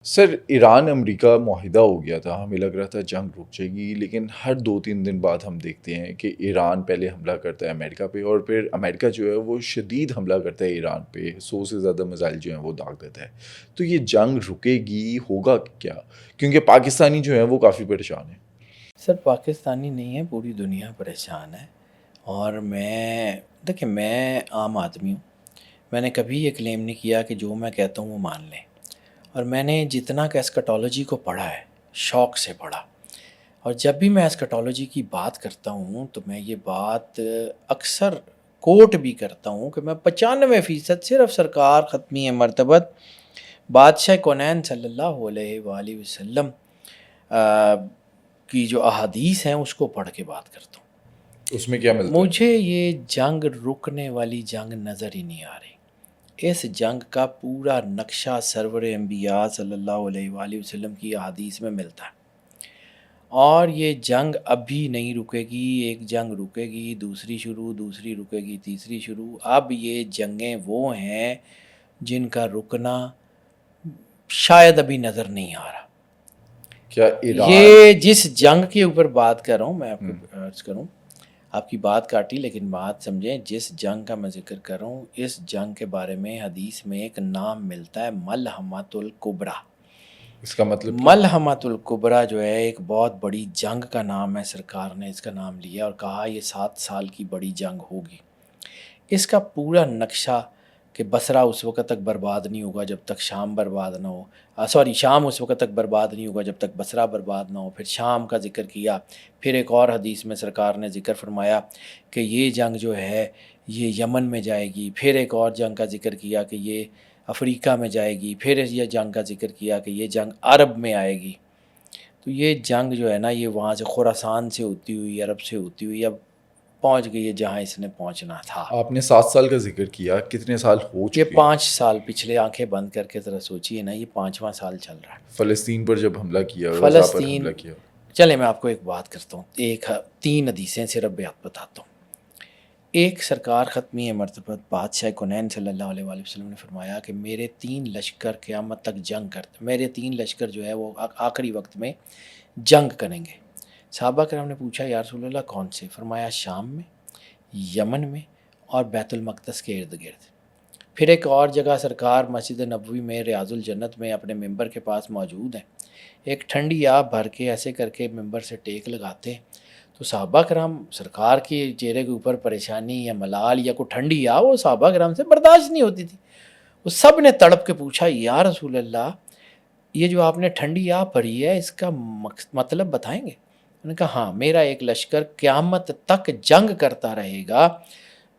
سر ایران امریکہ معاہدہ ہو گیا تھا، ہمیں لگ رہا تھا جنگ رک جائے گی، لیکن ہر 2-3 دن بعد ہم دیکھتے ہیں کہ ایران پہلے حملہ کرتا ہے امریکہ پہ، اور پھر امریکہ جو ہے وہ شدید حملہ کرتا ہے ایران پہ، 100 سے زیادہ میزائل جو ہیں وہ داغ دیتا ہے۔ تو یہ جنگ رکے گی، ہوگا کیا؟ کیونکہ پاکستانی جو ہیں وہ کافی پریشان ہیں۔ سر پاکستانی نہیں ہے، پوری دنیا پریشان ہے۔ اور دیکھیں میں عام آدمی ہوں، میں نے کبھی یہ کلیم نہیں کیا کہ جو میں کہتا ہوں وہ مان لیں، اور میں نے جتنا کہ ایسکٹالوجی کو پڑھا ہے شوق سے پڑھا، اور جب بھی میں ایسکٹالوجی کی بات کرتا ہوں تو میں یہ بات اکثر کوٹ بھی کرتا ہوں کہ میں 95% صرف سرکار ختمی مرتبت بادشاہ کونین صلی اللہ علیہ وآلہ وسلم کی جو احادیث ہیں اس کو پڑھ کے بات کرتا ہوں۔ اس میں کیا ملتا ہے؟ مجھے یہ جنگ رکنے والی جنگ نظر ہی نہیں آ رہی۔ اس جنگ کا پورا نقشہ سرور انبیاء صلی اللہ علیہ وآلہ وسلم کی احادیث میں ملتا ہے، اور یہ جنگ ابھی نہیں رکے گی۔ ایک جنگ رکے گی، دوسری شروع، دوسری رکے گی، تیسری شروع۔ اب یہ جنگیں وہ ہیں جن کا رکنا شاید ابھی نظر نہیں آ رہا۔ کیا ایران یہ جس جنگ کے اوپر بات کر رہا ہوں، میں آپ کو عرض کروں، آپ کی بات کاٹی لیکن بات سمجھیں، جس جنگ کا میں ذکر کر رہا ہوں اس جنگ کے بارے میں حدیث میں ایک نام ملتا ہے ملحمۃ الکبریٰ۔ اس کا مطلب کیا؟ ملحمۃ الکبریٰ جو ہے ایک بہت بڑی جنگ کا نام ہے، سرکار نے اس کا نام لیا اور کہا یہ 7 سال کی بڑی جنگ ہوگی۔ اس کا پورا نقشہ کہ بصرہ اس وقت تک برباد نہیں ہوگا جب تک شام برباد نہ ہو، شام اس وقت تک برباد نہیں ہوگا جب تک بصرہ برباد نہ ہو۔ پھر شام کا ذکر کیا، پھر ایک اور حدیث میں سرکار نے ذکر فرمایا کہ یہ جنگ جو ہے یہ یمن میں جائے گی، پھر ایک اور جنگ کا ذکر کیا کہ یہ افریقہ میں جائے گی، پھر یہ جنگ کا ذکر کیا کہ یہ جنگ عرب میں آئے گی۔ تو یہ جنگ جو ہے نا یہ وہاں سے خراسان سے ہوتی ہوئی عرب سے ہوتی ہوئی اب پہنچ گئی ہے جہاں اس نے پہنچنا تھا۔ آپ نے 7 سال کا ذکر کیا، کتنے سال ہو یہ چکے ہیں؟ 5 سال پچھلے آنکھیں بند کر کے ذرا سوچیے نا، یہ 5واں سال چل رہا ہے۔ فلسطین پر جب حملہ کیا، غزہ پر فلسطین، حملہ کیا۔ چلے میں آپ کو ایک بات کرتا ہوں، 3 حدیثیں صرف بیات بتاتا ہوں۔ ایک سرکار ختمی مرتبت بادشاہ کونین صلی اللہ علیہ وآلہ وسلم نے فرمایا کہ میرے 3 لشکر قیامت تک جنگ کرتے، میرے 3 لشکر جو ہے وہ آخری وقت میں جنگ کریں گے۔ صحابہ کرام نے پوچھا یا رسول اللہ کون سے؟ فرمایا شام میں، یمن میں اور بیت المقدس کے ارد گرد۔ پھر ایک اور جگہ سرکار مسجد نبوی میں ریاض الجنت میں اپنے ممبر کے پاس موجود ہیں، ایک ٹھنڈی آب بھر کے ایسے کر کے ممبر سے ٹیک لگاتے ہیں، تو صحابہ کرام سرکار کے چہرے کے اوپر پریشانی یا ملال یا کوئی ٹھنڈی آب وہ صحابہ کرام سے برداشت نہیں ہوتی تھی۔ وہ سب نے تڑپ کے پوچھا یا رسول اللہ یہ جو آپ نے ٹھنڈی آب بھری ہے اس کا مطلب بتائیں گے؟ انہوں نے کہا ہاں، میرا ایک لشکر قیامت تک جنگ کرتا رہے گا۔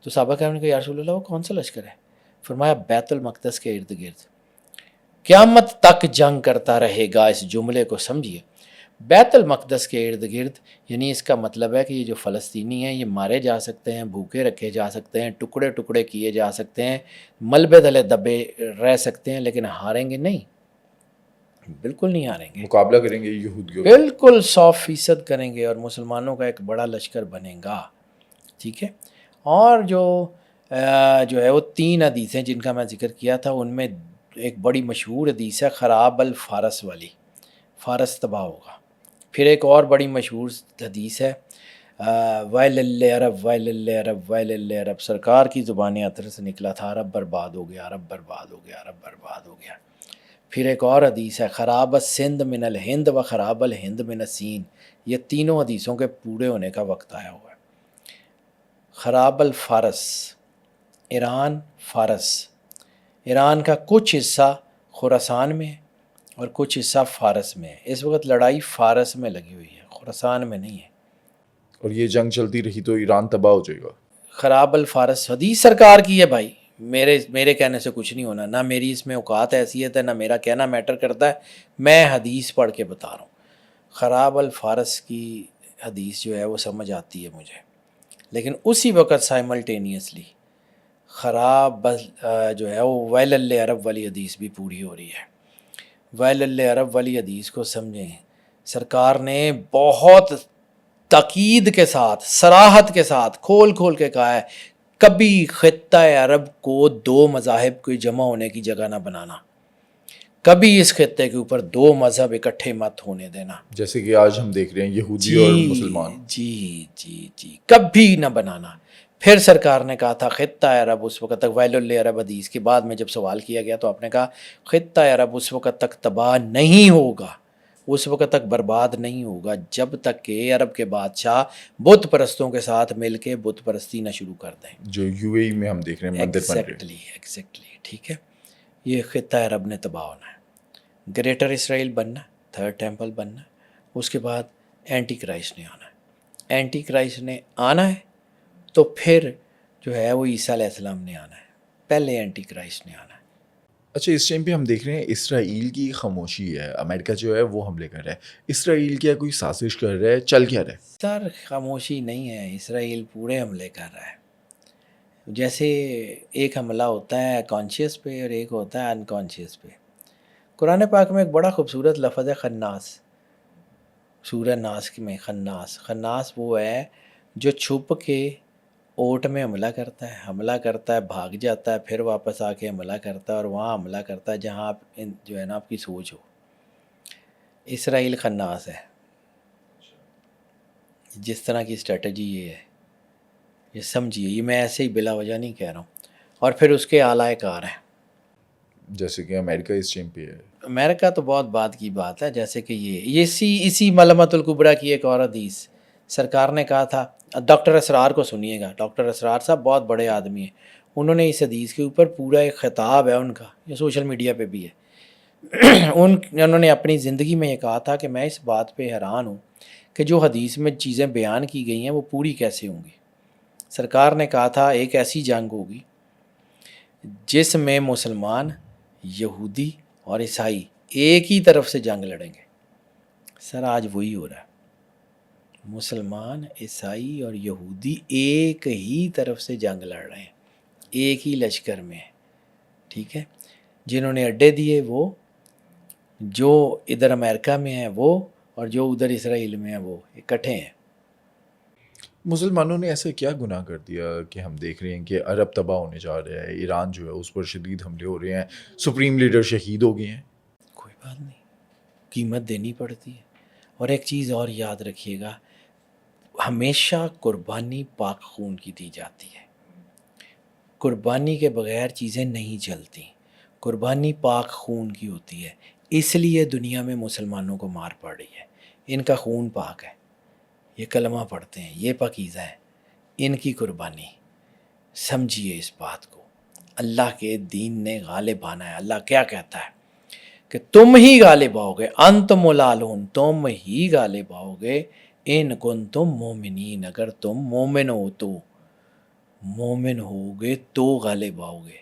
تو صحابہ کرام نے کہا یا رسول اللہ وہ کون سا لشکر ہے؟ فرمایا بیت المقدس کے ارد گرد قیامت تک جنگ کرتا رہے گا۔ اس جملے کو سمجھیے، بیت المقدس کے ارد گرد، یعنی اس کا مطلب ہے کہ یہ جو فلسطینی ہیں یہ مارے جا سکتے ہیں، بھوکے رکھے جا سکتے ہیں، ٹکڑے ٹکڑے کیے جا سکتے ہیں، ملبے تلے دبے رہ سکتے ہیں، لیکن ہاریں گے نہیں، بالکل نہیں ہاریں گے، مقابلہ کریں گے یہودیوں کا۔ بالکل 100% کریں گے اور مسلمانوں کا ایک بڑا لشکر بنے گا، ٹھیک ہے۔ اور جو ہے وہ 3 حدیثیں جن کا میں ذکر کیا تھا، ان میں ایک بڑی مشہور حدیث ہے خراب الفارس والی، فارس تباہ ہوگا۔ پھر ایک اور بڑی مشہور حدیث ہے ویل للعرب ویل للعرب ویل للعرب، سرکار کی زبان اطہر سے نکلا تھا عرب برباد ہو گیا، عرب برباد ہو گیا، عرب برباد ہو گیا۔ پھر ایک اور حدیث ہے خراب السند من الہند و خراب الہند من السین، یہ تینوں حدیثوں کے پورے ہونے کا وقت آیا ہوا ہے۔ خراب الفارس، ایران، فارس، ایران کا کچھ حصہ خراسان میں ہے اور کچھ حصہ فارس میں ہے۔ اس وقت لڑائی فارس میں لگی ہوئی ہے، خراسان میں نہیں ہے۔ اور یہ جنگ چلتی رہی تو ایران تباہ ہو جائے گا۔ خراب الفارس حدیث سرکار کی ہے بھائی، میرے کہنے سے کچھ نہیں ہونا، نہ میری اس میں اوقات حیثیت ہے، نہ میرا کہنا میٹر کرتا ہے، میں حدیث پڑھ کے بتا رہا ہوں۔ خراب الفارس کی حدیث جو ہے وہ سمجھ آتی ہے مجھے، لیکن اسی وقت سائملٹینیسلی خراب جو ہے وہ ویل للعرب والی حدیث بھی پوری ہو رہی ہے۔ ویل للعرب والی حدیث کو سمجھیں، سرکار نے بہت تاکید کے ساتھ، صراحت کے ساتھ کھول کھول کے کہا ہے کبھی خطہ عرب کو 2 مذاہب کے جمع ہونے کی جگہ نہ بنانا، کبھی اس خطے کے اوپر دو مذہب اکٹھے مت ہونے دینا. جیسے کہ آج ہم دیکھ رہے ہیں یہودی اور مسلمان. جی کبھی نہ بنانا. پھر سرکار نے کہا تھا خطہ عرب اس وقت تک، ویل لعرب حدیث کے بعد میں جب سوال کیا گیا تو آپ نے کہا خطہ عرب اس وقت تک تباہ نہیں ہوگا، اس وقت تک برباد نہیں ہوگا جب تک کہ عرب کے بادشاہ بت پرستوں کے ساتھ مل کے بت پرستی نہ شروع کر دیں. جو یو اے ای میں ہم دیکھ رہے ہیں مندر بن رہے ہیں. ایگزیکٹلی ٹھیک ہے. یہ خطہ عرب نے تباہ ہونا ہے. گریٹر اسرائیل بننا، تھرڈ ٹیمپل بننا. اس کے بعد اینٹی کرائسٹ نے آنا ہے. اینٹی کرائسٹ نے آنا ہے تو پھر جو ہے وہ عیسیٰ علیہ السلام نے آنا ہے. پہلے اینٹی کرائسٹ نے آنا ہے. اچھا، اس ٹائم پہ ہم دیکھ رہے ہیں اسرائیل کی خاموشی ہے، امریکہ جو ہے وہ حملے کر رہا ہے. اسرائیل کیا کوئی سازش کر رہا ہے؟ چل کیا رہا ہے؟ سر خاموشی نہیں ہے، اسرائیل پورے حملے کر رہا ہے. جیسے ایک حملہ ہوتا ہے کانشیس پہ اور ایک ہوتا ہے انکانشیس پہ. قرآن پاک میں ایک بڑا خوبصورت لفظ ہے خناس. سورہ ناس میں خناس وہ ہے جو چھپ کے اوٹ میں حملہ کرتا ہے بھاگ جاتا ہے، پھر واپس آ کے حملہ کرتا ہے اور وہاں حملہ کرتا ہے جہاں آپ جو ہے نا آپ کی سوچ ہو. اسرائیل خناس ہے. جس طرح کی اسٹریٹجی یہ ہے، یہ سمجھیے، یہ میں ایسے ہی بلا وجہ نہیں کہہ رہا ہوں. اور پھر اس کے اعلی کار ہیں، جیسے کہ امریکہ اس ٹائم پہ ہے. امریکہ تو بہت بعد کی بات ہے. جیسے کہ یہ اسی ملمت الکبریٰ کی ایک اور حدیث سرکار نے کہا تھا. ڈاکٹر اسرار کو سنیے گا، ڈاکٹر اسرار صاحب بہت بڑے آدمی ہیں. انہوں نے اس حدیث کے اوپر پورا ایک خطاب ہے ان کا، یہ سوشل میڈیا پہ بھی ہے. انہوں نے اپنی زندگی میں یہ کہا تھا کہ میں اس بات پہ حیران ہوں کہ جو حدیث میں چیزیں بیان کی گئی ہیں وہ پوری کیسے ہوں گی. سرکار نے کہا تھا ایک ایسی جنگ ہوگی جس میں مسلمان، یہودی اور عیسائی ایک ہی طرف سے جنگ لڑیں گے. سر آج وہی ہو رہا ہے. مسلمان، عیسائی اور یہودی ایک ہی طرف سے جنگ لڑ رہے ہیں، ایک ہی لشکر میں. ٹھیک ہے. جنہوں نے اڈے دیے وہ، جو ادھر امریکہ میں ہیں وہ، اور جو ادھر اسرائیل میں ہیں وہ اکٹھے ہیں. مسلمانوں نے ایسا کیا گناہ کر دیا کہ ہم دیکھ رہے ہیں کہ عرب تباہ ہونے جا رہا ہے، ایران جو ہے اس پر شدید حملے ہو رہے ہیں، سپریم لیڈر شہید ہو گئے ہیں. کوئی بات نہیں، قیمت دینی پڑتی ہے. اور ایک چیز اور یاد رکھیے گا، ہمیشہ قربانی پاک خون کی دی جاتی ہے. قربانی کے بغیر چیزیں نہیں چلتی. قربانی پاک خون کی ہوتی ہے. اس لیے دنیا میں مسلمانوں کو مار پڑ رہی ہے. ان کا خون پاک ہے، یہ کلمہ پڑھتے ہیں، یہ پاکیزہ ہے. ان کی قربانی، سمجھیے اس بات کو. اللہ کے دین نے غالب آنا ہے. اللہ کیا کہتا ہے کہ تم ہی غالب آؤ گے. انتم العالون، تم ہی غالب آؤ گے. ان کنتم مومنین، اگر تم مومن ہو تو، مومن ہوگے تو غالب آؤ گے.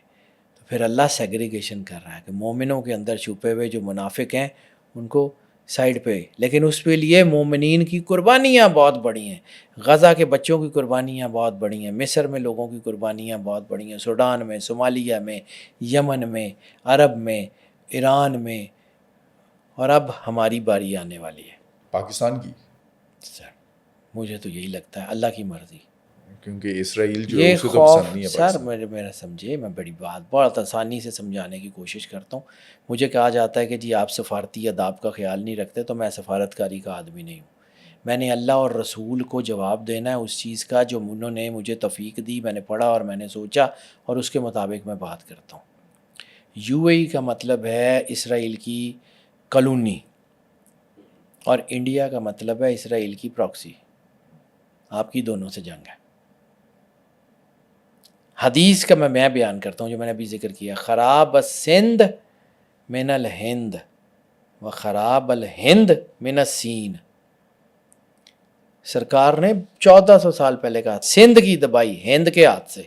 تو پھر اللہ سیگریگیشن کر رہا ہے کہ مومنوں کے اندر چھپے ہوئے جو منافق ہیں ان کو سائڈ پہ، لیکن اس کے لیے مومنین کی قربانیاں بہت بڑی ہیں. غزہ کے بچوں کی قربانیاں بہت بڑی ہیں، مصر میں لوگوں کی قربانیاں بہت بڑی ہیں، سوڈان میں، صومالیہ میں، یمن میں، عرب میں، ایران میں. اور اب ہماری باری آنے والی ہے پاکستان کی. سر مجھے تو یہی لگتا ہے اللہ کی مرضی. کیونکہ اسرائیل جو ہے یہ اسے تو خوف پسند نہیں ہے سر پاکستان. میرا سمجھے، میں بڑی بات بہت آسانی سے سمجھانے کی کوشش کرتا ہوں. مجھے کہا جاتا ہے کہ جی آپ سفارتی آداب کا خیال نہیں رکھتے، تو میں سفارتکاری کا آدمی نہیں ہوں. میں نے اللہ اور رسول کو جواب دینا ہے اس چیز کا جو انہوں نے مجھے توفیق دی، میں نے پڑھا اور میں نے سوچا، اور اس کے مطابق میں بات کرتا ہوں. یو اے ای کا مطلب ہے اسرائیل کی کالونی، اور انڈیا کا مطلب ہے اسرائیل کی پراکسی. آپ کی دونوں سے جنگ ہے. حدیث کا میں بیان کرتا ہوں جو میں نے ابھی ذکر کیا. خراب السند من الہند و خراب الہند من السین. سرکار نے 1400 سال پہلے کہا سندھ کی تباہی ہند کے ہاتھ سے،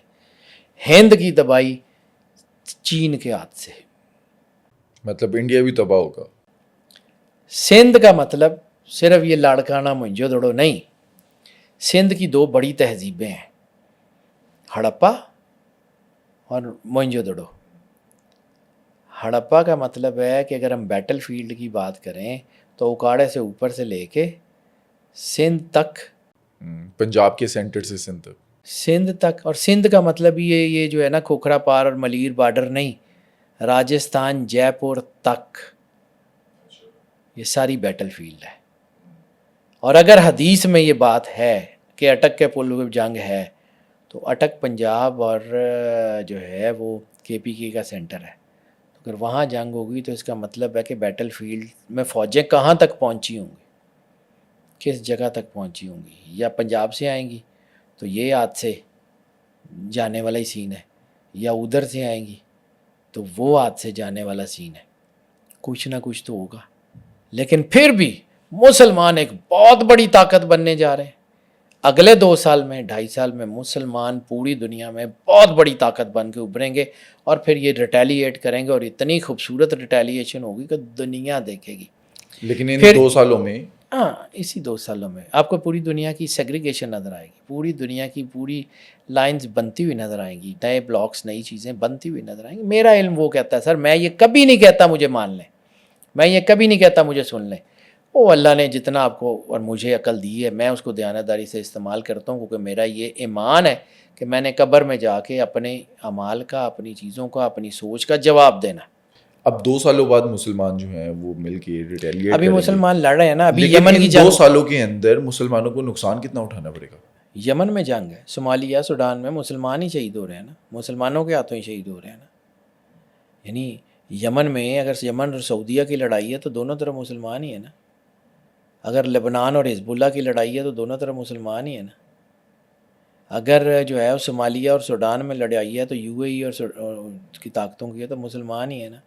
ہند کی تباہی چین کے ہاتھ سے. مطلب انڈیا بھی تباہ ہوگا. سندھ کا مطلب صرف یہ لاڑکانہ موئنجو دڑو نہیں. سندھ کی دو بڑی تہذیبیں ہیں، ہڑپا اور موئنجو دڑو. ہڑپا کا مطلب ہے کہ اگر ہم بیٹل فیلڈ کی بات کریں تو اوکاڑے سے اوپر سے لے کے سندھ تک، پنجاب کے سینٹر سے سندھ تک، سندھ تک. اور سندھ کا مطلب یہ جو ہے نا کھوکھرا پار اور ملیر بارڈر نہیں، راجستھان جے پور تک. یہ ساری بیٹل فیلڈ ہے. اور اگر حدیث میں یہ بات ہے کہ اٹک کے پل پہ جنگ ہے تو اٹک پنجاب اور جو ہے وہ KPK کا سینٹر ہے. اگر وہاں جنگ ہوگی تو اس کا مطلب ہے کہ بیٹل فیلڈ میں فوجیں کہاں تک پہنچی ہوں گی, کس جگہ تک پہنچی ہوں گی. یا پنجاب سے آئیں گی تو یہ ہاتھ سے جانے والا ہی سین ہے, یا ادھر سے آئیں گی تو وہ ہاتھ سے جانے والا سین ہے. کچھ نہ کچھ تو ہوگا. لیکن پھر بھی مسلمان ایک بہت بڑی طاقت بننے جا رہے ہیں. اگلے 2 سال میں 2.5 سال میں مسلمان پوری دنیا میں بہت بڑی طاقت بن کے ابھریں گے, اور پھر یہ ریٹیلیٹ کریں گے, اور اتنی خوبصورت ریٹیلیشن ہوگی کہ دنیا دیکھے گی. لیکن ان پھر 2 سالوں میں ہاں اسی 2 سالوں میں آپ کو پوری دنیا کی سیگریگیشن نظر آئے گی, پوری دنیا کی پوری لائنز بنتی ہوئی نظر آئیں گی, نئے بلاکس نئی چیزیں بنتی ہوئی نظر آئیں گی. میرا علم وہ کہتا ہے سر, میں یہ کبھی نہیں کہتا مجھے مان لیں, میں یہ کبھی نہیں کہتا مجھے سن لیں. وہ اللہ نے جتنا آپ کو اور مجھے عقل دی ہے میں اس کو دیانتداری سے استعمال کرتا ہوں, کیونکہ میرا یہ ایمان ہے کہ میں نے قبر میں جا کے اپنے اعمال کا, اپنی چیزوں کا, اپنی سوچ کا جواب دینا. اب 2 سالوں بعد مسلمان جو ہیں وہ مل کے ریٹیلیٹ ابھی کریں گے, مسلمان لڑ رہے ہیں نا, ابھی لیکن یمن کی ان 2 جنگ, سالوں کے اندر مسلمانوں کو نقصان کتنا اٹھانا پڑے گا؟ یمن میں جنگ ہے, صومالیہ سوڈان میں مسلمان ہی شہید ہو رہے ہیں نا, مسلمانوں کے ہاتھوں ہی شہید ہو رہے ہیں نا. یعنی یمن میں اگر یمن اور سعودیہ کی لڑائی ہے تو دونوں طرف مسلمان ہی ہے نا. اگر لبنان اور حزب اللہ کی لڑائی ہے تو دونوں طرف مسلمان ہی ہے نا. اگر جو ہے صومالیہ اور سوڈان میں لڑائی ہے تو UAE اور کی طاقتوں کی ہے تو مسلمان ہی ہے نا.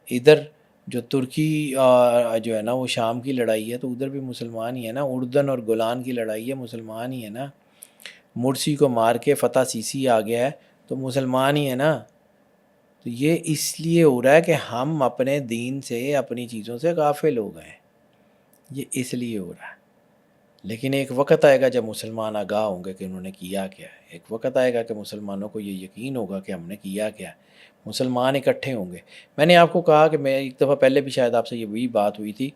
ادھر جو ترکی جو ہے نا وہ شام کی لڑائی ہے تو ادھر بھی مسلمان ہی ہے نا. اردن اور گولان کی لڑائی ہے, مسلمان ہی ہے نا. مرسی کو مار کے فتح سیسی آ گیا ہے تو مسلمان ہی ہے نا. تو یہ اس لیے ہو رہا ہے کہ ہم اپنے دین سے, اپنی چیزوں سے غافل ہو گئے ہیں, یہ اس لیے ہو رہا ہے. لیکن ایک وقت آئے گا جب مسلمان آگاہ ہوں گے کہ انہوں نے کیا کیا ہے. ایک وقت آئے گا کہ مسلمانوں کو یہ یقین ہوگا کہ ہم نے کیا کیا ہے. مسلمان اکٹھے ہوں گے. میں نے آپ کو کہا کہ میں ایک دفعہ پہلے بھی شاید آپ سے یہ وہی بات ہوئی تھی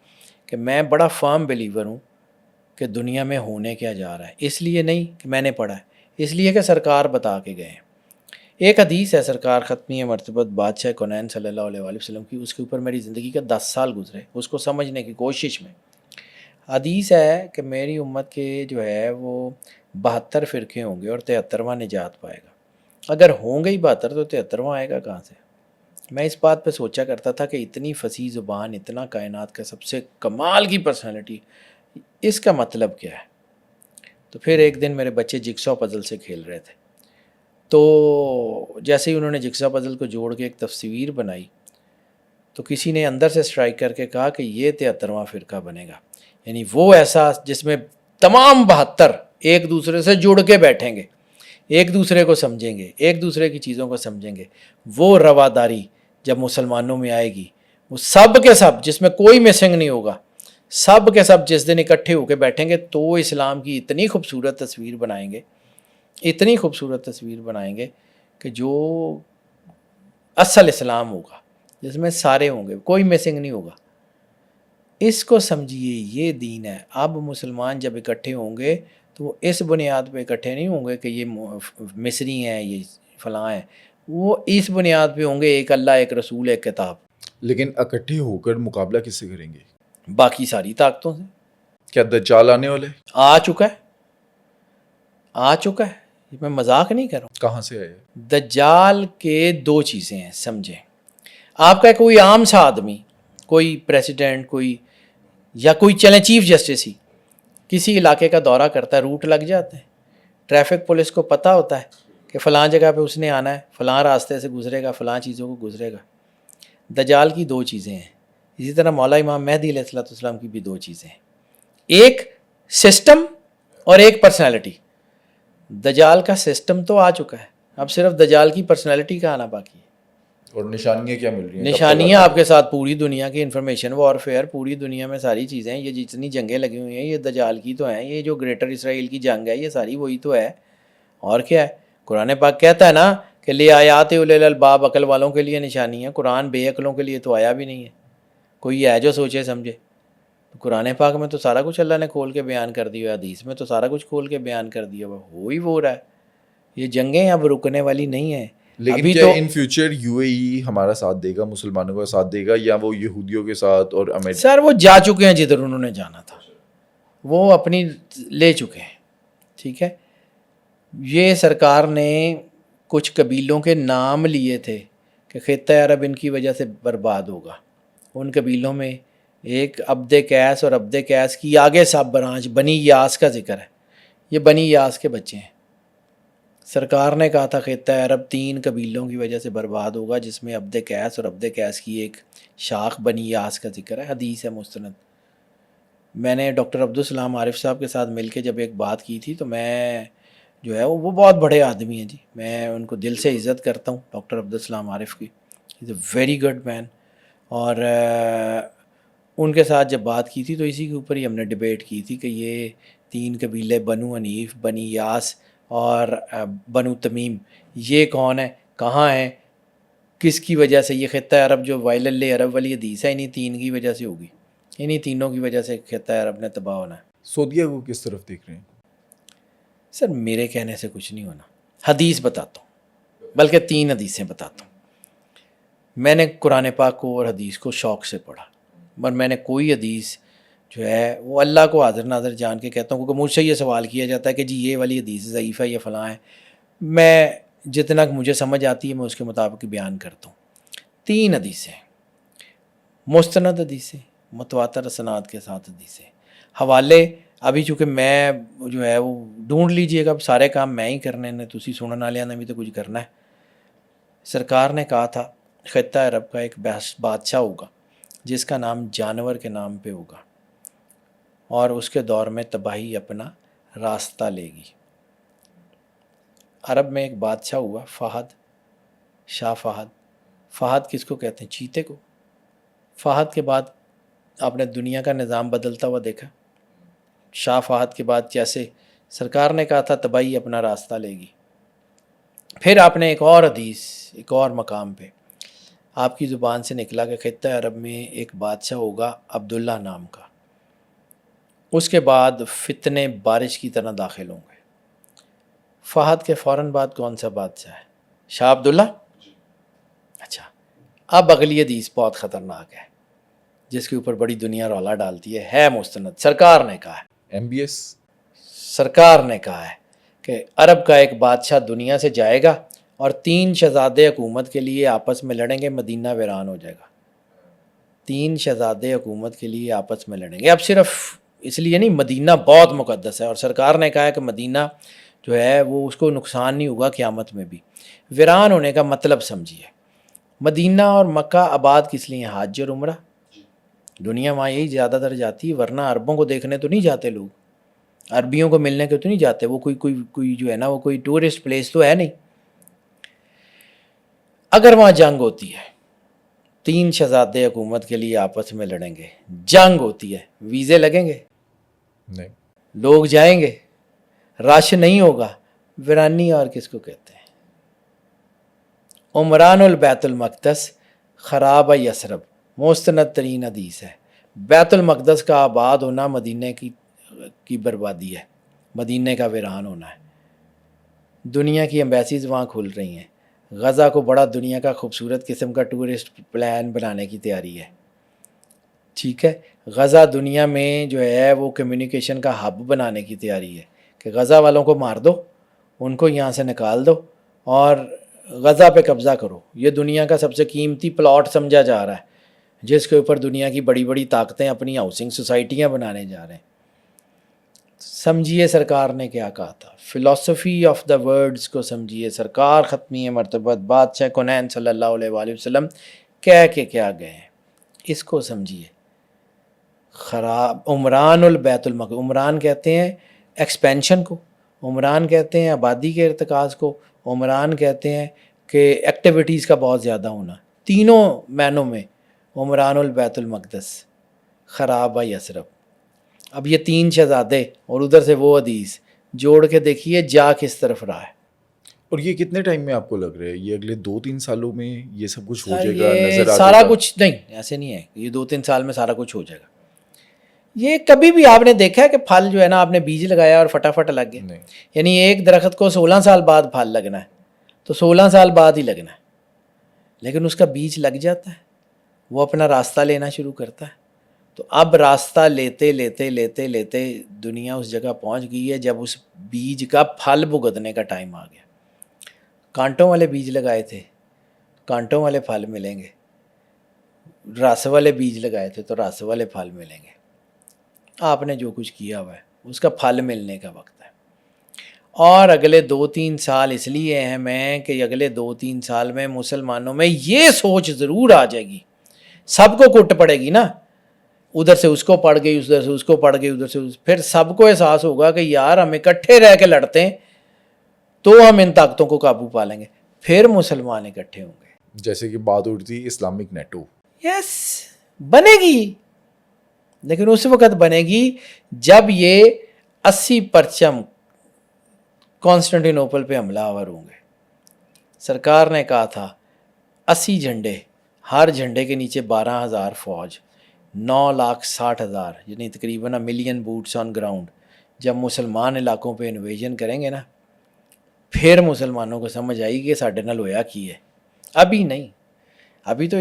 کہ میں بڑا فرم بلیور ہوں کہ دنیا میں ہونے کیا جا رہا ہے. اس لیے نہیں کہ میں نے پڑھا ہے, اس لیے کہ سرکار بتا کے گئے ہیں. ایک حدیث ہے سرکار ختمی مرتبت بادشاہ کونین صلی اللہ علیہ وآلہ وسلم کی, اس کے اوپر میری زندگی کا 10 سال گزرے اس کو سمجھنے کی کوشش میں. حدیث ہے کہ میری امت کے جو ہے وہ 72 فرقے ہوں گے اور 73واں نجات پائے گا. اگر ہوں گے ہی 72 تو 73واں آئے گا کہاں سے؟ میں اس بات پہ سوچا کرتا تھا کہ اتنی فصیح زبان, اتنا کائنات کا سب سے کمال کی پرسنالٹی, اس کا مطلب کیا ہے؟ تو پھر ایک دن میرے بچے جگسا پزل سے کھیل رہے تھے, تو جیسے ہی انہوں نے جگسا پزل کو جوڑ کے ایک تصویر بنائی تو کسی نے اندر سے اسٹرائک کر کے کہا کہ یہ 73واں فرقہ بنے گا. یعنی وہ ایسا جس میں تمام 72 ایک دوسرے سے جڑ کے بیٹھیں گے, ایک دوسرے کو سمجھیں گے, ایک دوسرے کی چیزوں کو سمجھیں گے. وہ رواداری جب مسلمانوں میں آئے گی, وہ سب کے سب جس میں کوئی مسنگ نہیں ہوگا, سب کے سب جس دن اکٹھے ہو کے بیٹھیں گے تو اسلام کی اتنی خوبصورت تصویر بنائیں گے, اتنی خوبصورت تصویر بنائیں گے کہ جو اصل اسلام ہوگا جس میں سارے ہوں گے, کوئی مسنگ نہیں ہوگا. اس کو سمجھیے, یہ دین ہے. اب مسلمان جب اکٹھے ہوں گے تو وہ اس بنیاد پہ اکٹھے نہیں ہوں گے کہ یہ مصری ہیں, یہ فلاں ہیں. وہ اس بنیاد پہ ہوں گے ایک اللہ, ایک رسول, ایک کتاب. لیکن اکٹھے ہو کر مقابلہ کس سے کریں گے؟ باقی ساری طاقتوں سے. کیا دجال آنے والے؟ آ چکا ہے, آ چکا ہے. میں مذاق نہیں کر رہا ہوں. کہاں سے آئے؟ دجال کے 2 چیزیں ہیں سمجھیں. آپ کا کوئی عام سا آدمی, کوئی پریسیڈنٹ, کوئی یا کوئی چلیں چیف جسٹس ہی کسی علاقے کا دورہ کرتا ہے, روٹ لگ جاتے ہیں, ٹریفک پولیس کو پتہ ہوتا ہے کہ فلاں جگہ پہ اس نے آنا ہے, فلاں راستے سے گزرے گا, فلاں چیزوں کو گزرے گا. دجال کی 2 چیزیں ہیں. اسی طرح مولا امام مہدی علیہ السلام کی بھی 2 چیزیں ہیں, ایک سسٹم اور ایک پرسنالٹی. دجال کا سسٹم تو آ چکا ہے, اب صرف دجال کی پرسنالٹی کا آنا باقی ہے. اور نشانیاں کیا مل رہی ہیں؟ نشانیاں آپ کے ساتھ پوری دنیا کی انفارمیشن وارفیئر, پوری دنیا میں ساری چیزیں, یہ جتنی جنگیں لگی ہوئی ہیں یہ دجال کی تو ہیں. یہ جو گریٹر اسرائیل کی جنگ ہے یہ ساری وہی تو ہے. اور کیا ہے؟ قرآن پاک کہتا ہے نا کہ لے آیات اولی الالباب, عقل والوں کے لیے نشانی ہے. قرآن بے عقلوں کے لیے تو آیا بھی نہیں ہے. کوئی ہے جو سوچے سمجھے. قرآن پاک میں تو سارا کچھ اللہ نے کھول کے بیان کر دیا, حدیث میں تو سارا کچھ کھول کے بیان کر دیا. ہو ہی وہ رہا ہے. یہ جنگیں اب رکنے والی نہیں ہیں. لیکن ابھی کیا تو ان فیوچر UAE ہمارا ساتھ دے گا, مسلمانوں کا ساتھ دے گا, یا وہ یہودیوں کے ساتھ اور امریکہ؟ سر وہ جا چکے ہیں جدھر انہوں نے جانا تھا, وہ اپنی لے چکے ہیں. ٹھیک ہے, یہ سرکار نے کچھ قبیلوں کے نام لیے تھے کہ خطہ عرب ان کی وجہ سے برباد ہوگا. ان قبیلوں میں ایک عبد قیس اور عبد قیس کی آگے سب برانچ بنی یاس کا ذکر ہے. یہ بنی یاس کے بچے ہیں. سرکار نے کہا تھا خطہ عرب 3 قبیلوں کی وجہ سے برباد ہوگا, جس میں عبد قیس اور عبد قیس کی ایک شاخ بنی یاس کا ذکر ہے. حدیث ہے مستند. میں نے ڈاکٹر عبدالسلام عارف صاحب کے ساتھ مل کے جب ایک بات کی تھی, تو میں جو ہے وہ بہت بڑے آدمی ہیں جی, میں ان کو دل سے عزت کرتا ہوں ڈاکٹر عبدالسلام عارف کی. از اے ویری گڈ مین. اور ان کے ساتھ جب بات کی تھی تو اسی کے اوپر ہی ہم نے ڈبیٹ کی تھی کہ یہ 3 قبیلے بنو حنیف, بنی یاس اور بنو تمیم, یہ کون ہے, کہاں ہیں, کس کی وجہ سے یہ خطہ عرب جو وائل عرب والی حدیث ہے انہیں 3 کی وجہ سے ہوگی, انہیں تینوں کی وجہ سے خطہ عرب نے تباہ ہونا ہے. سعودیہ کو کس طرف دیکھ رہے ہیں؟ سر میرے کہنے سے کچھ نہیں ہونا. حدیث بتاتا ہوں, بلکہ 3 حدیثیں بتاتا ہوں. میں نے قرآن پاک کو اور حدیث کو شوق سے پڑھا, اور میں نے کوئی حدیث جو ہے وہ اللہ کو حاضر ناظر جان کے کہتا ہوں, کیونکہ مجھ سے یہ سوال کیا جاتا ہے کہ جی یہ والی حدیث ضعیف ہے, یہ فلاں ہے. میں جتنا مجھے سمجھ آتی ہے میں اس کے مطابق بیان کرتا ہوں. 3 حدیثیں, مستند حدیثیں, متواتر اسناد کے ساتھ حدیثیں. حوالے ابھی چونکہ میں جو ہے وہ ڈھونڈ لیجئے گا, سارے کام میں ہی کرنے نے, تسی سنن والے نے بھی تو کچھ کرنا ہے. سرکار نے کہا تھا خطہ عرب کا ایک بادشاہ ہوگا جس کا نام جانور کے نام پہ ہوگا, اور اس کے دور میں تباہی اپنا راستہ لے گی. عرب میں ایک بادشاہ ہوا فہد, شاہ فہد. فہد کس کو کہتے ہیں؟ چیتے کو. فہد کے بعد آپ نے دنیا کا نظام بدلتا ہوا دیکھا. شاہ فہد کے بعد جیسے سرکار نے کہا تھا تباہی اپنا راستہ لے گی, پھر آپ نے ایک اور حدیث ایک اور مقام پہ آپ کی زبان سے نکلا کہ خطہ عرب میں ایک بادشاہ ہوگا عبداللہ نام کا, اس کے بعد فتنے بارش کی طرح داخل ہوں گے. فہد کے فوراً بعد کون سا بادشاہ ہے؟ شاہ عبداللہ. اچھا, اب اگلی حدیث بہت خطرناک ہے جس کے اوپر بڑی دنیا رولا ڈالتی ہے مستند. سرکار نے کہا ہے, MBS سرکار نے کہا ہے کہ عرب کا ایک بادشاہ دنیا سے جائے گا اور 3 شہزادے حکومت کے لیے آپس میں لڑیں گے, مدینہ ویران ہو جائے گا. 3 شہزادے حکومت کے لیے آپس میں لڑیں گے. اب صرف اس لیے نہیں, مدینہ بہت مقدس ہے, اور سرکار نے کہا ہے کہ مدینہ جو ہے وہ اس کو نقصان نہیں ہوگا قیامت میں بھی. ویران ہونے کا مطلب سمجھیے, مدینہ اور مکہ آباد کس لیے ہیں؟ حج اور عمرہ. دنیا وہاں یہی زیادہ تر جاتی ہے, ورنہ عربوں کو دیکھنے تو نہیں جاتے لوگ, عربیوں کو ملنے کے تو نہیں جاتے. وہ کوئی جو ہے نا وہ کوئی ٹورسٹ پلیس تو ہے نہیں. اگر وہاں جنگ ہوتی ہے, 3 شہزادے حکومت کے لیے آپس میں لڑیں گے, جنگ ہوتی ہے, ویزے لگیں گے, نہیں, لوگ جائیں گے, رش نہیں ہوگا. ویرانی اور کس کو کہتے ہیں؟ عمران البیت المقدس خراب یثرب, مستند ترین حدیث ہے. بیت المقدس کا آباد ہونا مدینہ کی بربادی ہے, مدینہ کا ویران ہونا ہے. دنیا کی ایمبیسیز وہاں کھل رہی ہیں. غزہ کو بڑا دنیا کا خوبصورت قسم کا ٹورسٹ پلان بنانے کی تیاری ہے. ٹھیک ہے, غزہ دنیا میں جو ہے وہ کمیونیکیشن کا ہب بنانے کی تیاری ہے کہ غزہ والوں کو مار دو, ان کو یہاں سے نکال دو اور غزہ پہ قبضہ کرو. یہ دنیا کا سب سے قیمتی پلاٹ سمجھا جا رہا ہے جس کے اوپر دنیا کی بڑی بڑی طاقتیں اپنی ہاؤسنگ سوسائٹیاں بنانے جا رہے ہیں. سمجھیے سرکار نے کیا کہا تھا, فلسفی آف دا ورڈز کو سمجھیے. سرکار ختمی مرتبت بادشاہ کونین صلی اللہ علیہ وآلہ وسلم کہہ کے کیا گئے ہیں, اس کو سمجھیے. عمران البیت المقدس, عمران کہتے ہیں ایکسپینشن کو, عمران کہتے ہیں آبادی کے ارتکاز کو, عمران کہتے ہیں کہ ایکٹیویٹیز کا بہت زیادہ ہونا. تینوں معنوں میں عمران البیت المقدس خراب یثرب. اب یہ 3 شہزادے اور ادھر سے وہ حدیث جوڑ کے دیکھیے جا کس طرف رہا ہے. اور یہ کتنے ٹائم میں آپ کو لگ رہا ہے, یہ اگلے 2-3 سالوں میں یہ سب کچھ ہو جائے گا, یہ نظر آ سارا جائے گا؟ کچھ نہیں, ایسے نہیں ہے یہ 2-3 سال میں سارا کچھ ہو جائے گا. یہ کبھی بھی آپ نے دیکھا ہے کہ پھل جو ہے نا آپ نے بیج لگایا اور فٹافٹ لگ گیا؟ نہیں, یعنی ایک درخت کو 16 سال بعد پھل لگنا ہے, تو 16 سال بعد ہی لگنا ہے، لیکن اس کا بیج لگ جاتا ہے، وہ اپنا راستہ لینا شروع کرتا ہے. تو اب راستہ لیتے لیتے لیتے لیتے دنیا اس جگہ پہنچ گئی ہے جب اس بیج کا پھل بھگتنے کا ٹائم آ گیا. کانٹوں والے بیج لگائے تھے، کانٹوں والے پھل ملیں گے. رس والے بیج لگائے تھے تو رس والے پھل ملیں گے. آپ نے جو کچھ کیا ہوا ہے اس کا پھل ملنے کا وقت ہے. اور اگلے 2-3 سال اس لیے اہم ہیں کہ اگلے 2-3 سال میں مسلمانوں میں یہ سوچ ضرور آ جائے گی. سب کو کٹ پڑے گی نا، ادھر سے اس کو پڑ گئی، ادھر سے اس کو پڑ گئی، ادھر سے پھر سب کو احساس ہوگا کہ یار ہم اکٹھے رہ کے لڑتے ہیں تو ہم ان طاقتوں کو قابو پا لیں گے. پھر مسلمان اکٹھے ہوں گے. جیسے کہ بات اٹھتی اسلامک نیٹو. یس بنے گی، لیکن اس وقت بنے گی جب یہ 80 پرچم کانسٹنٹینوپل پہ حملہ آور ہوں گے. سرکار نے کہا تھا 80 جھنڈے، ہر جھنڈے کے نیچے 12,000 فوج، 9,60,000 یعنی تقریباً ملین بوٹس آن گراؤنڈ. جب مسلمان علاقوں پہ انویژن کریں گے نا، پھر مسلمانوں کو سمجھ آئی کہ ساڈے نال ہویا کی ہے. ابھی نہیں، ابھی تو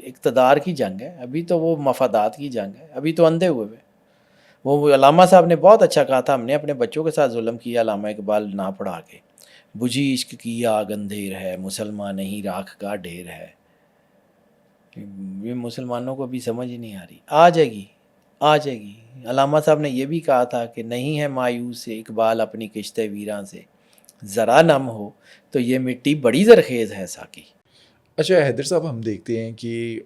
اقتدار کی جنگ ہے، ابھی تو وہ مفادات کی جنگ ہے، ابھی تو اندھے ہوئے. وہ علامہ صاحب نے بہت اچھا کہا تھا، ہم نے اپنے بچوں کے ساتھ ظلم کیا، علامہ اقبال نہ پڑھا کے. بجھی عشق کی آگ اندھیر ہے، مسلمان نہیں راکھ کا ڈھیر ہے. یہ مسلمانوں کو بھی سمجھ ہی نہیں آ رہی. آ جائے گی، آ جائے گی. علامہ صاحب نے یہ بھی کہا تھا کہ نہیں ہے مایوس سے اقبال اپنی کشت ویراں سے، ذرا نم ہو تو یہ مٹی بڑی زرخیز ہے ساقی. اچھا حیدر صاحب، ہم دیکھتے ہیں کہ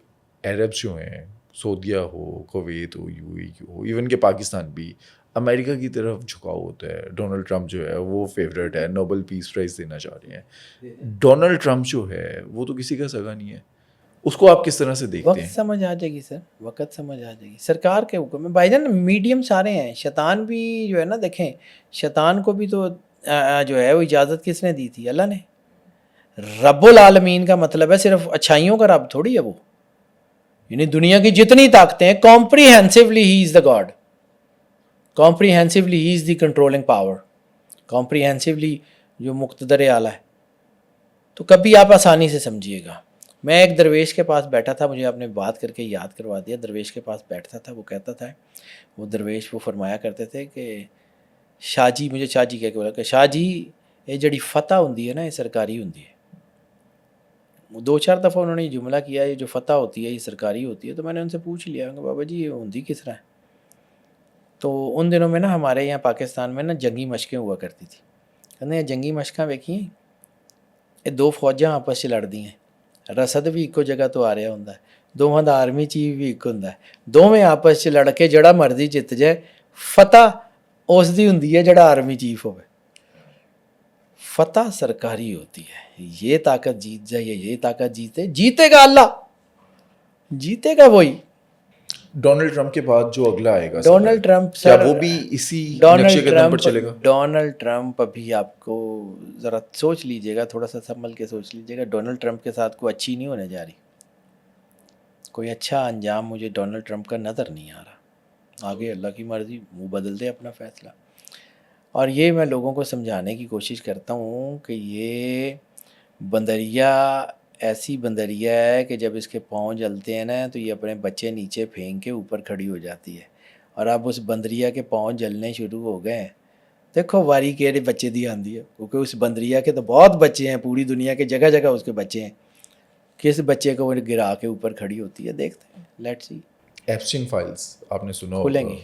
عربس جو ہیں، سعودیہ ہو، کویت ہو، یو اے ہو، ایون کہ پاکستان بھی امریکہ کی طرف جھکاؤ ہوتا ہے. ڈونلڈ ٹرمپ جو ہے وہ فیوریٹ ہے، نوبل پیس پرائز دینا چاہ رہے ہیں. ڈونلڈ ٹرمپ جو ہے وہ تو کسی کا سگا نہیں ہے، اس کو آپ کس طرح سے دیکھتے وقت ہیں؟ سمجھ آ جائے گی سر، وقت سمجھ آ جائے گی. سرکار کے حکم میں بھائی جان میڈیم سارے ہیں. شیطان بھی جو ہے نا، دیکھیں شیطان کو بھی تو جو ہے وہ اجازت کس نے دی تھی؟ اللہ نے. رب العالمین کا مطلب ہے صرف اچھائیوں کا رب تھوڑی ہے وہ، یعنی دنیا کی جتنی طاقتیں ہیں comprehensively he is the God, comprehensively he is the controlling power, comprehensively جو مقتدر اعلیٰ ہے. تو کبھی آپ آسانی سے سمجھیے گا. میں ایک درویش کے پاس بیٹھا تھا، مجھے آپ نے بات کر کے یاد کروا دیا. درویش کے پاس بیٹھتا تھا، وہ کہتا تھا، وہ درویش وہ فرمایا کرتے تھے کہ شاہ جی، مجھے شاہ جی کہہ کے بولا کہ شاہ جی یہ جڑی فتح ہوندی ہے نا، یہ سرکاری ہوندی ہے. 2-4 دفعہ انہوں نے یہ جملہ کیا، یہ جو فتح ہوتی ہے یہ سرکاری ہوتی ہے. تو میں نے ان سے پوچھ لیا کہ بابا جی یہ ہوندی کس طرح ہے؟ تو ان دنوں میں نا ہمارے یہاں پاکستان میں نا جنگی مشقیں ہوا کرتی تھی. کہتے ہیں جنگی مشقیں ویکھی یہ 2 فوجاں آپس چ لڑدی ہیں، رسد بھی ایکو جگہ تو آ رہا ہوندہ ہے، دونوں دا آرمی چیف بھی ایک ہوندہ ہے، دونوں آپس چ لڑ کے جڑا مرضی جت جائے، فتح اس دی ہوندی ہے جڑا آرمی چیف ہوئے. فتح سرکاری ہوتی ہے. یہ طاقت جیت جائے، یہ طاقت جیتے گا اللہ، جیتے گا وہی. ڈونلڈ ٹرمپ کے بعد جو اگلا آئے گا ڈونلڈ ٹرمپ کیا سر، وہ بھی اسی نقش قدم پر چلے گا؟ ڈونلڈ ٹرمپ ابھی آپ کو ذرا سوچ لیجئے گا، تھوڑا سا سنبھل کے سوچ لیجئے گا. ڈونلڈ ٹرمپ کے ساتھ کوئی اچھی نہیں ہونے جا رہی، کوئی اچھا انجام مجھے ڈونلڈ ٹرمپ کا نظر نہیں آ رہا. آگے اللہ کی مرضی، وہ بدل دے اپنا فیصلہ. اور یہ میں لوگوں کو سمجھانے کی کوشش کرتا ہوں کہ یہ بندریا ایسی بندریا ہے کہ جب اس کے پاؤں جلتے ہیں نا تو یہ اپنے بچے نیچے پھینک کے اوپر کھڑی ہو جاتی ہے. اور اب اس بندریا کے پاؤں جلنے شروع ہو گئے ہیں. دیکھو واری کیڑے بچے دی آندی ہے، کیونکہ اس بندریا کے تو بہت بچے ہیں، پوری دنیا کے جگہ جگہ اس کے بچے ہیں. کس بچے کو وہ گرا کے اوپر کھڑی ہوتی ہے، دیکھتے ہیں. Let's see. ایپسٹین فائلز آپ نے سنا کھلیں ہوگا، گی،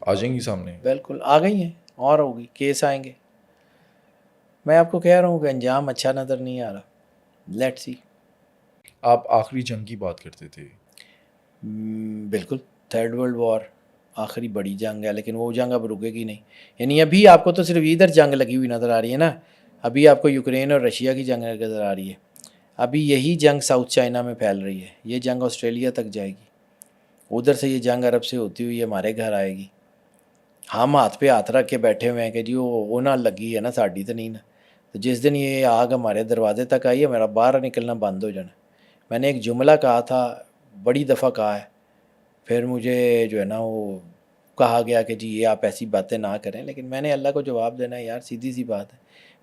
آ جائیں گی سامنے. بالکل آ گئی ہیں، اور ہوگی، کیس آئیں گے. میں آپ کو کہہ رہا ہوں کہ انجام اچھا نظر نہیں آ رہا. Let's see. آپ آخری جنگ کی بات کرتے تھے. بالکل 3rd ورلڈ وار آخری بڑی جنگ ہے، لیکن وہ جنگ اب رکے گی نہیں. یعنی ابھی آپ کو تو صرف ادھر جنگ لگی ہوئی نظر آ رہی ہے نا، ابھی آپ کو یوکرین اور رشیا کی جنگ نظر آ رہی ہے. ابھی یہی جنگ ساؤتھ چائنا میں پھیل رہی ہے، یہ جنگ آسٹریلیا تک جائے گی، ادھر سے یہ جنگ عرب سے ہوتی ہوئی ہمارے گھر آئے گی. ہم ہاتھ پہ ہاتھ رکھ کے بیٹھے ہوئے ہیں کہ جی وہ نہ لگی ہے نا ساڑی تو نہیں نا. تو جس دن یہ آگ ہمارے دروازے تک آئی ہے، میرا باہر نکلنا بند ہو جانا. میں نے ایک جملہ کہا تھا، بڑی دفعہ کہا ہے، پھر مجھے جو ہے نا وہ کہا گیا کہ جی یہ آپ ایسی باتیں نہ کریں. لیکن میں نے اللہ کو جواب دینا ہے، یار سیدھی سی بات ہے،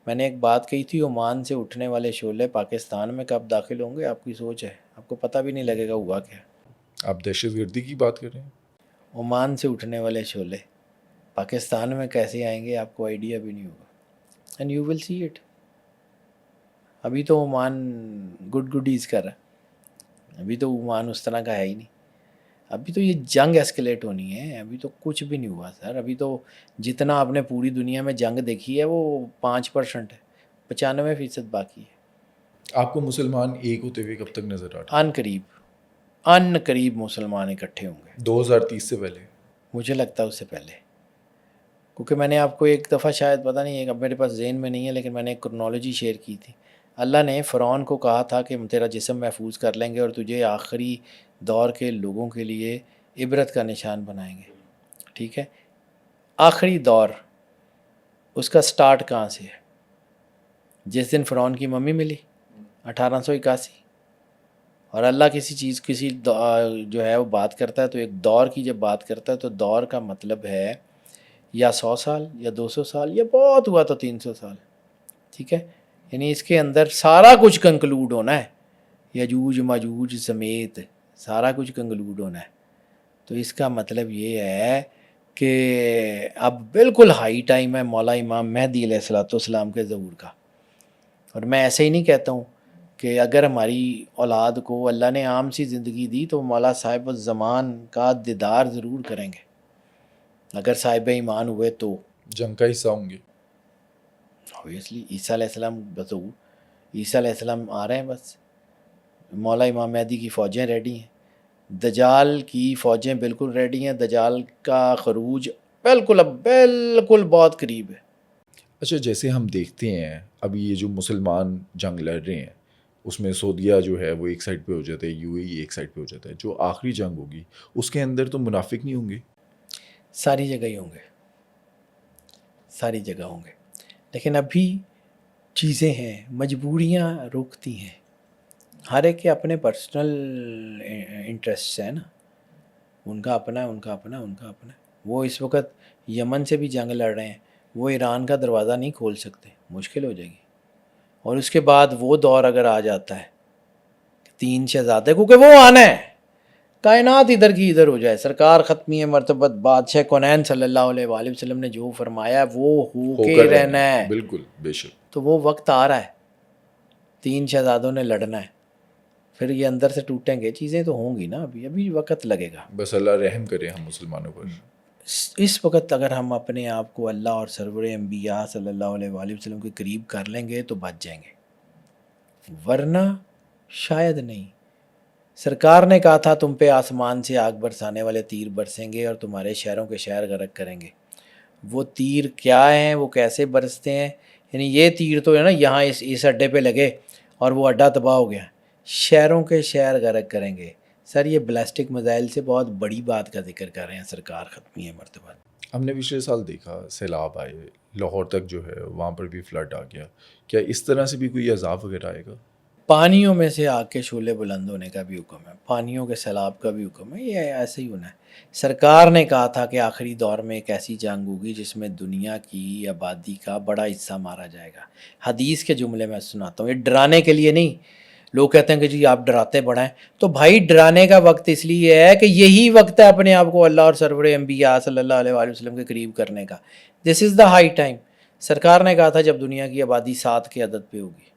میں نے ایک بات کہی تھی، عمان سے اٹھنے والے شعلے پاکستان میں کب داخل ہوں گے آپ کی سوچ ہے، آپ کو پتہ بھی نہیں لگے گا ہوا کیا. آپ دہشت گردی کی بات کر رہے ہیں؟ عمان سے اٹھنے والے شعلے پاکستان میں کیسے آئیں گے آپ کو آئیڈیا بھی نہیں ہوگا. And you will see it. ابھی تو عمان گڈیز کر رہا ہے، ابھی تو عمان اس طرح کا ہے ہی نہیں. ابھی تو یہ جنگ ایسکلیٹ ہونی ہے، ابھی تو کچھ بھی نہیں ہوا سر. ابھی تو جتنا آپ نے پوری دنیا میں جنگ دیکھی ہے وہ 5% ہے، 95% باقی ہے. آپ کو مسلمان ایک ہوتے ہوئے کب تک نظر آ رہا ان قریب مسلمان اکٹھے ہوں گے. 2030 سے پہلے؟ مجھے لگتا ہے اس سے پہلے، کیونکہ میں نے آپ کو ایک دفعہ شاید پتہ نہیں، اب میرے پاس ذہن میں نہیں ہے، لیکن میں نے ایک کرونالوجی شیئر کی تھی. اللہ نے فرعون کو کہا تھا کہ تیرا جسم محفوظ کر لیں گے اور تجھے آخری دور کے لوگوں کے لیے عبرت کا نشان بنائیں گے. ٹھیک ہے، آخری دور اس کا سٹارٹ کہاں سے ہے؟ جس دن فرعون کی ممی ملی 1881. اور اللہ کسی چیز جو ہے وہ بات کرتا ہے تو ایک دور کی جب بات کرتا ہے تو دور کا مطلب ہے یا 100 سال یا 200 سال یا بہت ہوا تو 300 سال. ٹھیک ہے، یعنی اس کے اندر سارا کچھ کنکلوڈ ہونا ہے، یجوج ماجوج سمیت سارا کچھ کنکلوڈ ہونا ہے. تو اس کا مطلب یہ ہے کہ اب بالکل ہائی ٹائم ہے مولا امام مہدی علیہ السلام کے ظہور کا. اور میں ایسے ہی نہیں کہتا ہوں کہ اگر ہماری اولاد کو اللہ نے عام سی زندگی دی تو مولا صاحب الزمان کا دیدار ضرور کریں گے اگر صاحب ایمان ہوئے تو. جنگ کا حصہ ہوں گے اوبیسلی. عیسیٰ علیہ السلام بظہور، عیسیٰ علیہ السلام آ رہے ہیں، بس مولا امام مہدی کی فوجیں ریڈی ہیں، دجال کی فوجیں بالکل ریڈی ہیں، دجال کا خروج بالکل بہت قریب ہے. اچھا، جیسے ہم دیکھتے ہیں ابھی یہ جو مسلمان جنگ لڑ رہے ہیں اس میں سعودیہ جو ہے وہ ایک سائڈ پہ ہو جاتا ہے، UAE ایک سائڈ پہ ہو جاتا ہے. جو آخری جنگ ہوگی اس کے اندر تو منافق نہیں ہوں گے؟ ساری جگہ ہی ہوں گے، ساری جگہ ہوں گے، لیکن ابھی چیزیں ہیں، مجبوریاں روکتی ہیں. ہر ایک کے اپنے پرسنل انٹرسٹ ہیں نا، ان کا اپنا. وہ اس وقت یمن سے بھی جنگ لڑ رہے ہیں، وہ ایران کا دروازہ نہیں کھول سکتے، مشکل ہو جائے گی. اور اس کے بعد وہ دور اگر آ جاتا ہے 3 شہزادے، کیونکہ وہ آنا ہے، کائنات ادھر کی ادھر ہو جائے. سرکار ختمی مرتبت بادشاہ کونین صلی اللہ علیہ وآلہ وسلم نے جو فرمایا وہ ہو کے رہنا ہے. بالکل بے شک. تو وہ وقت آ رہا ہے، 3 شہزادوں نے لڑنا ہے. پھر یہ اندر سے ٹوٹیں گے، چیزیں تو ہوں گی نا، ابھی وقت لگے گا. بس اللہ رحم کرے ہم مسلمانوں پر. اس وقت اگر ہم اپنے آپ کو اللہ اور سرور انبیاء صلی اللہ علیہ وآلہ وسلم کے قریب کر لیں گے تو بچ جائیں گے، ورنہ شاید نہیں. سرکار نے کہا تھا تم پہ آسمان سے آگ برسانے والے تیر برسیں گے اور تمہارے شہروں کے شہر غرق کریں گے. وہ تیر کیا ہیں، وہ کیسے برستے ہیں؟ یعنی یہ تیر تو ہے نا یہاں اس اڈے پہ لگے اور وہ اڈا تباہ ہو گیا، شہروں کے شہر غرق کریں گے. سر یہ بلاسٹک میزائل سے بہت بڑی بات کا ذکر کر رہے ہیں سرکار ختمی مرتبہ. ہم نے پچھلے سال دیکھا سیلاب آئے، لاہور تک جو ہے وہاں پر بھی فلڈ آ گیا. کیا اس طرح سے بھی کوئی عذاب وغیرہ آئے گا؟ پانیوں میں سے آگ کے شعلے بلند ہونے کا بھی حکم ہے، پانیوں کے سیلاب کا بھی حکم ہے. یہ ایسے ہی ہونا ہے. سرکار نے کہا تھا کہ آخری دور میں ایک ایسی جنگ ہوگی جس میں دنیا کی آبادی کا بڑا حصہ مارا جائے گا. حدیث کے جملے میں سناتا ہوں، یہ ڈرانے کے لیے نہیں. لوگ کہتے ہیں کہ جی آپ ڈراتے بڑا ہیں، تو بھائی ڈرانے کا وقت اس لیے ہے کہ یہی وقت ہے اپنے آپ کو اللہ اور سرور انبیاء صلی اللہ علیہ وآلہ وسلم کے قریب کرنے کا. دس از دا ہائی ٹائم. سرکار نے کہا تھا جب دنیا کی آبادی 7 کے عدد پہ ہوگی،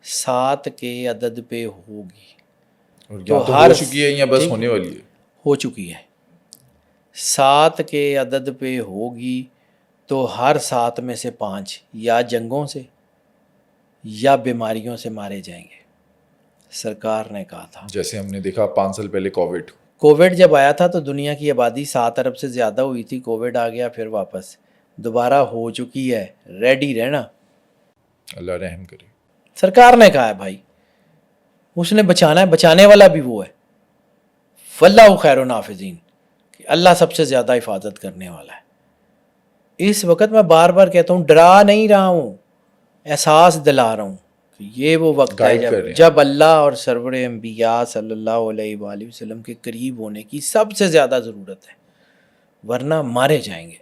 7 کے عدد پہ ہوگی، اور یا تو ہو چکی ہے یا بس ہونے والی ہے. ہو چکی ہے. 7 کے عدد پہ ہوگی تو ہر 7 میں سے 5 یا جنگوں سے یا بیماریوں سے مارے جائیں گے. سرکار نے کہا تھا، جیسے ہم نے دیکھا 5 سال پہلے کووڈ جب آیا تھا تو دنیا کی آبادی 7 ارب سے زیادہ ہوئی تھی. کووڈ آ گیا، پھر واپس دوبارہ ہو چکی ہے. ریڈی رہنا، اللہ رحم کرے. سرکار نے کہا ہے بھائی، اس نے بچانا ہے، بچانے والا بھی وہ ہے. واللہ خیر النافذین، کہ اللہ سب سے زیادہ حفاظت کرنے والا ہے. اس وقت میں بار بار کہتا ہوں، ڈرا نہیں رہا ہوں، احساس دلا رہا ہوں کہ یہ وہ وقت ہے جب اللہ اور سرور انبیاء صلی اللہ علیہ وآلہ وسلم کے قریب ہونے کی سب سے زیادہ ضرورت ہے، ورنہ مارے جائیں گے.